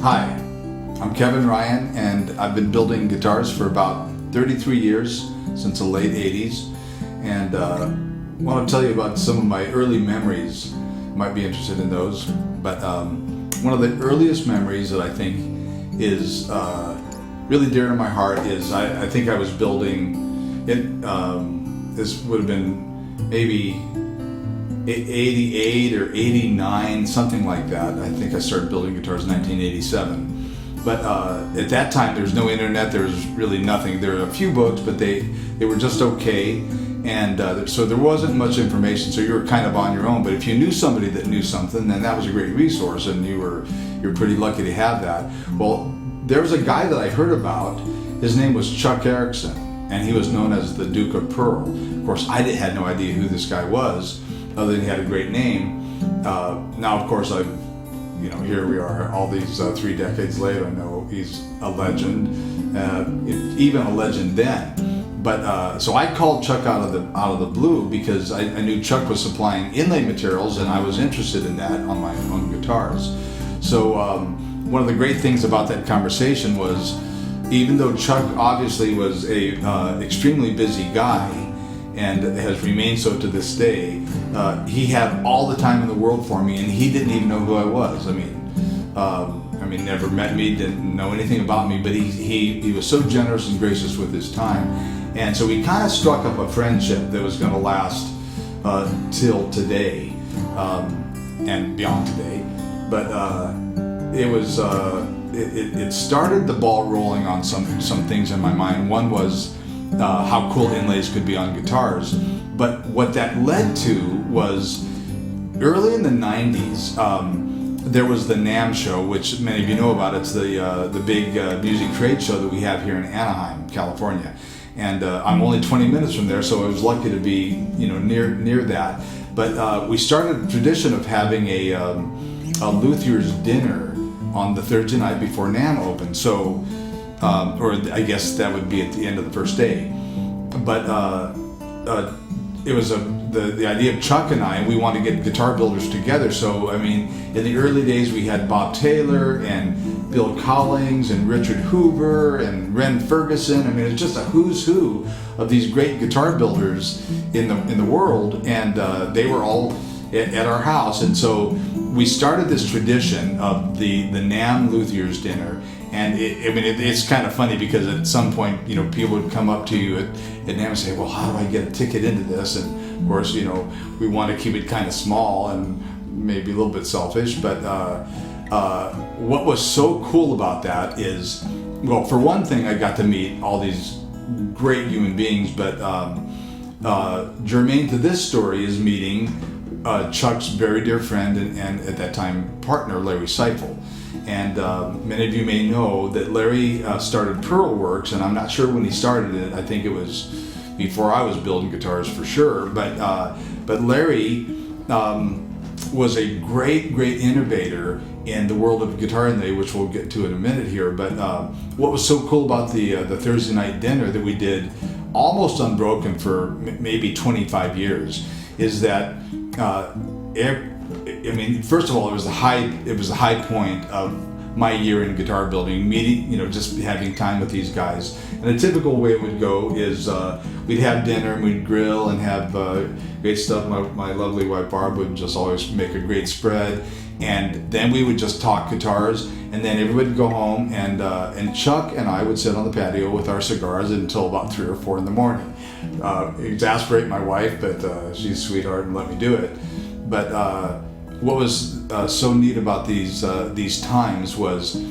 Hi, I'm Kevin Ryan, and I've been building guitars for about 33 years, since the late 80s, and I want to tell you about some of my early memories. You might be interested in those, but one of the earliest memories that I think is really dear to my heart is I think I was building it. This would have been maybe 88 or 89, something like that. I think I started building guitars in 1987. But at that time, there was no internet, there was really nothing. There were a few books, but they were just okay. And so there wasn't much information, so you were kind of on your own. But if you knew somebody that knew something, then that was a great resource, and you were pretty lucky to have that. Well, there was a guy that I heard about. His name was Chuck Erickson, and he was known as the Duke of Pearl. Of course, I had no idea who this guy was, other than he had a great name. Now, of course, here we are, all these 3 decades later. I know he's a legend, even a legend then. But so I called Chuck out of the blue because I knew Chuck was supplying inlay materials, and I was interested in that on my own guitars. So one of the great things about that conversation was, even though Chuck obviously was a extremely busy guy and has remained so to this day, he had all the time in the world for me, and he didn't even know who I was. I mean, never met me, didn't know anything about me, but he was so generous and gracious with his time. And so we kind of struck up a friendship that was going to last till today, and beyond today. But it started the ball rolling on some things in my mind. One was how cool inlays could be on guitars. But what that led to was, early in the 90s, there was the NAMM show, which many of you know about. It's the big music trade show that we have here in Anaheim, California. And I'm only 20 minutes from there, so I was lucky to be near that. But we started a tradition of having a luthier's dinner on the Thursday night before NAMM opened. So, or I guess that would be at the end of the first day. But it was the idea of Chuck and I. We wanted to get guitar builders together. So, I mean, in the early days, we had Bob Taylor and Bill Collings and Richard Hoover and Ren Ferguson. I mean, it's just a who's who of these great guitar builders in the world, and they were all at our house. And so we started this tradition of the NAMM Luthier's dinner. And it's kind of funny because at some point, people would come up to you at NAMM and say, well, how do I get a ticket into this? And of course, we want to keep it kind of small and maybe a little bit selfish. But what was so cool about that is, well, for one thing, I got to meet all these great human beings. But germane to this story is meeting Chuck's very dear friend and at that time partner, Larry Sifel. And many of you may know that Larry started Pearl Works, and I'm not sure when he started it. I think it was before I was building guitars for sure. But Larry was a great innovator in the world of guitar inlay, which we'll get to in a minute here. But what was so cool about the Thursday night dinner that we did almost unbroken for maybe 25 years is that first of all, it was the high point of my year in guitar building, meeting, just having time with these guys. And a typical way it would go is we'd have dinner and we'd grill and have great stuff. My lovely wife Barb would just always make a great spread, and then we would just talk guitars, and then everybody would go home, and Chuck and I would sit on the patio with our cigars until about 3 or 4 in the morning. Exasperate my wife, but she's a sweetheart and let me do it. But what was so neat about these times was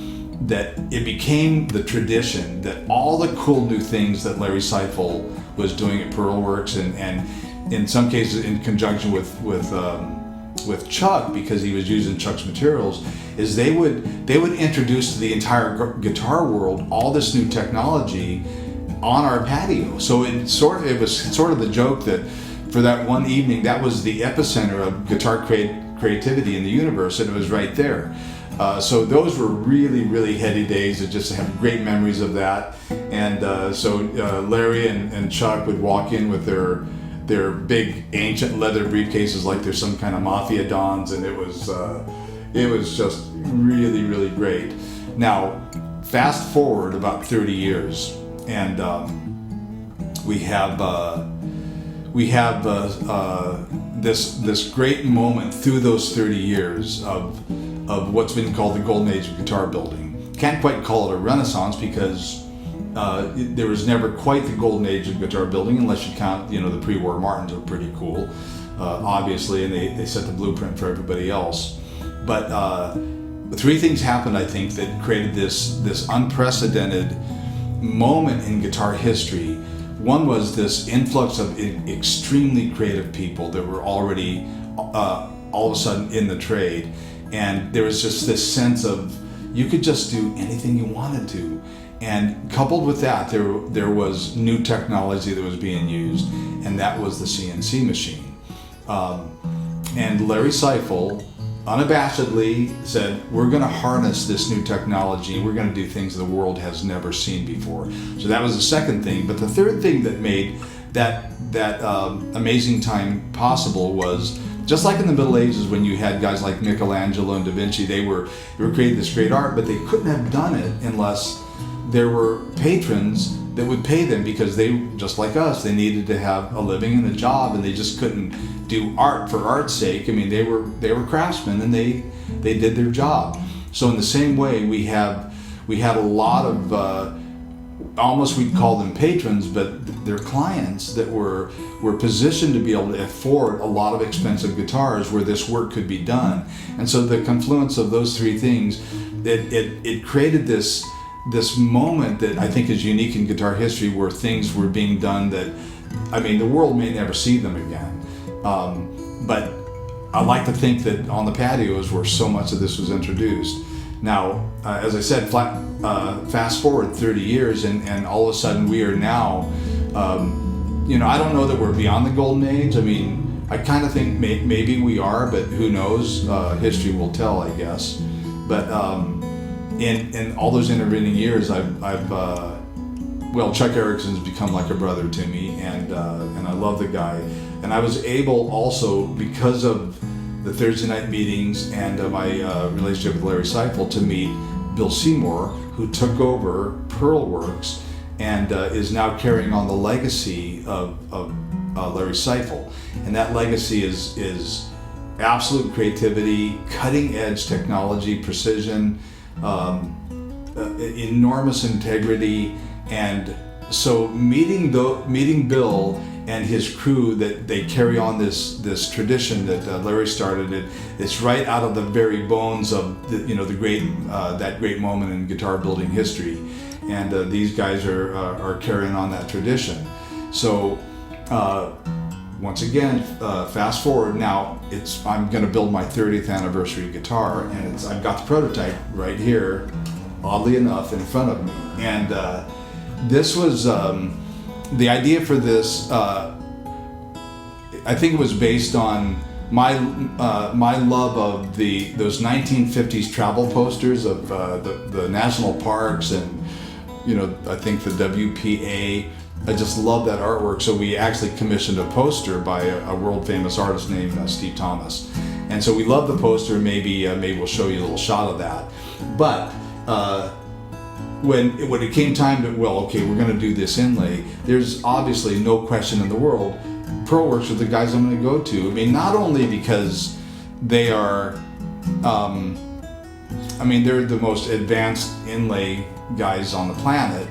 that it became the tradition that all the cool new things that Larry Sifel was doing at Pearl Works, and in some cases in conjunction with Chuck, because he was using Chuck's materials, is they would introduce to the entire guitar world all this new technology on our patio. So it was sort of the joke that for that one evening, that was the epicenter of guitar creativity in the universe, and it was right there. So those were really heady days. I just have great memories of that. And so Larry and Chuck would walk in with their big ancient leather briefcases like they're some kind of mafia dons, and it was just really great. Now, fast forward about 30 years, and we have this great moment through those 30 years of what's been called the golden age of guitar building. Can't quite call it a renaissance because there was never quite the golden age of guitar building, unless you count, the pre-war Martins were pretty cool, obviously, and they set the blueprint for everybody else. But three things happened, I think, that created this unprecedented moment in guitar history. One was this influx of extremely creative people that were already all of a sudden in the trade, and there was just this sense of you could just do anything you wanted to. And coupled with that, there was new technology that was being used, and that was the CNC machine. And Larry Sifel unabashedly said, we're going to harness this new technology, we're going to do things the world has never seen before. So that was the second thing. But the third thing that made that amazing time possible was, just like in the Middle Ages when you had guys like Michelangelo and Da Vinci, they were creating this great art, but they couldn't have done it unless there were patrons that would pay them, because they, just like us, they needed to have a living and a job, and they just couldn't do art for art's sake. I mean, they were craftsmen, and they did their job. So in the same way, we had a lot of almost, we'd call them patrons, but they're clients that were positioned to be able to afford a lot of expensive guitars where this work could be done. And so the confluence of those three things, it created this moment that I think is unique in guitar history, where things were being done that, I mean, the world may never see them again. But I like to think that on the patios where so much of this was introduced. Now, as I said, fast forward 30 years, and all of a sudden we are now, I don't know that we're beyond the golden age. I mean, I kind of think maybe we are, but who knows? History will tell, I guess. But in all those intervening years, Chuck Erickson's become like a brother to me, and I love the guy. And I was able also, because of the Thursday night meetings and my relationship with Larry Sifel, to meet Bill Seymour, who took over Pearlworks and is now carrying on the legacy of Larry Sifel. And that legacy is absolute creativity, cutting edge technology, precision, enormous integrity. And so meeting Bill and his crew, that they carry on this tradition that Larry started. It's right out of the very bones of the great that great moment in guitar building history, and these guys are carrying on that tradition. So once again, fast forward now. I'm going to build my 30th anniversary guitar, and I've got the prototype right here, oddly enough, in front of me. And this was. The idea for this, I think it was based on my love of those 1950s travel posters of the national parks, and I think the WPA. I just love that artwork. So we actually commissioned a poster by a world famous artist named Steve Thomas, and so we love the poster. Maybe we'll show you a little shot of that, but. When it came time to, we're going to do this inlay, there's obviously no question in the world, Pearlworks are the guys I'm going to go to. I mean, not only because they are, they're the most advanced inlay guys on the planet.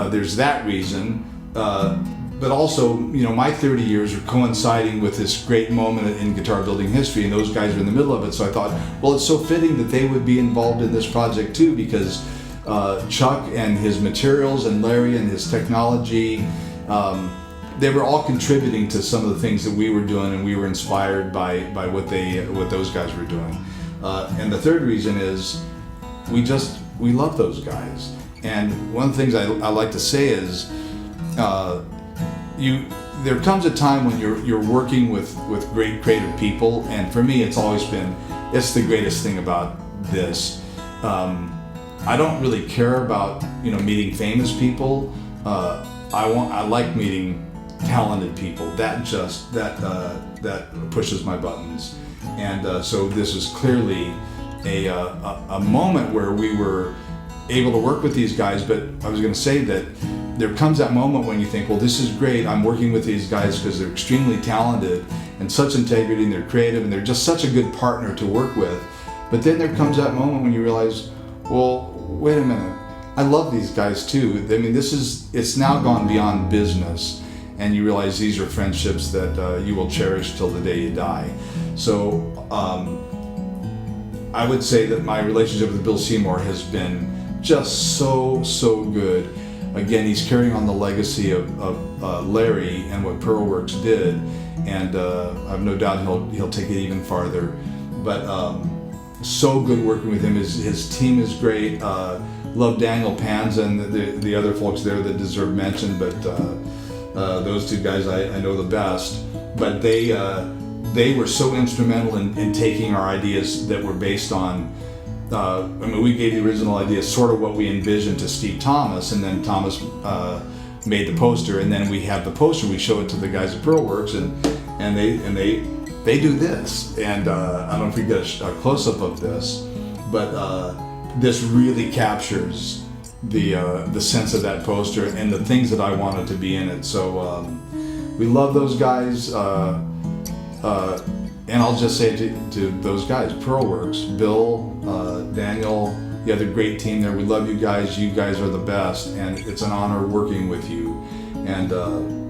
There's that reason, but also, my 30 years are coinciding with this great moment in guitar building history, and those guys are in the middle of it. So I thought, well, it's so fitting that they would be involved in this project too, because Chuck and his materials, and Larry and his technology, they were all contributing to some of the things that we were doing, and we were inspired by what those guys were doing. And the third reason is we love those guys. And one of the things I like to say is there comes a time when you're working with great creative people, and for me it's the greatest thing about this. I don't really care about meeting famous people. I like meeting talented people. That pushes my buttons. And so this is clearly a moment where we were able to work with these guys. But I was going to say that there comes that moment when you think, well, this is great. I'm working with these guys because they're extremely talented and such integrity, and they're creative, and they're just such a good partner to work with. But then there comes that moment when you realize, well, wait a minute. I love these guys too. I mean, it's now gone beyond business, and you realize these are friendships that you will cherish till the day you die. So I would say that my relationship with Bill Seymour has been just so good. Again, he's carrying on the legacy of Larry and what Pearlworks did, and I've no doubt he'll take it even farther. But so good working with him. His team is great. Love Daniel Panza and the other folks there that deserve mention, but those two guys I know the best. But they were so instrumental in taking our ideas that were based on, I mean, we gave the original idea, sort of what we envisioned, to Steve Thomas, and then Thomas made the poster, and then we have the poster, we show it to the guys at Pearlworks, and they do this. And I don't know if we get a close-up of this, but this really captures the sense of that poster and the things that I wanted to be in it. So we love those guys. And I'll just say to those guys, Pearlworks, Bill, Daniel, the other great team there, we love you guys. You guys are the best, and it's an honor working with you. And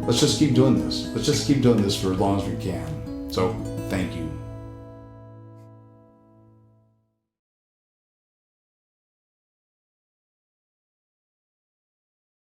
let's just keep doing this. Let's just keep doing this for as long as we can. So, thank you.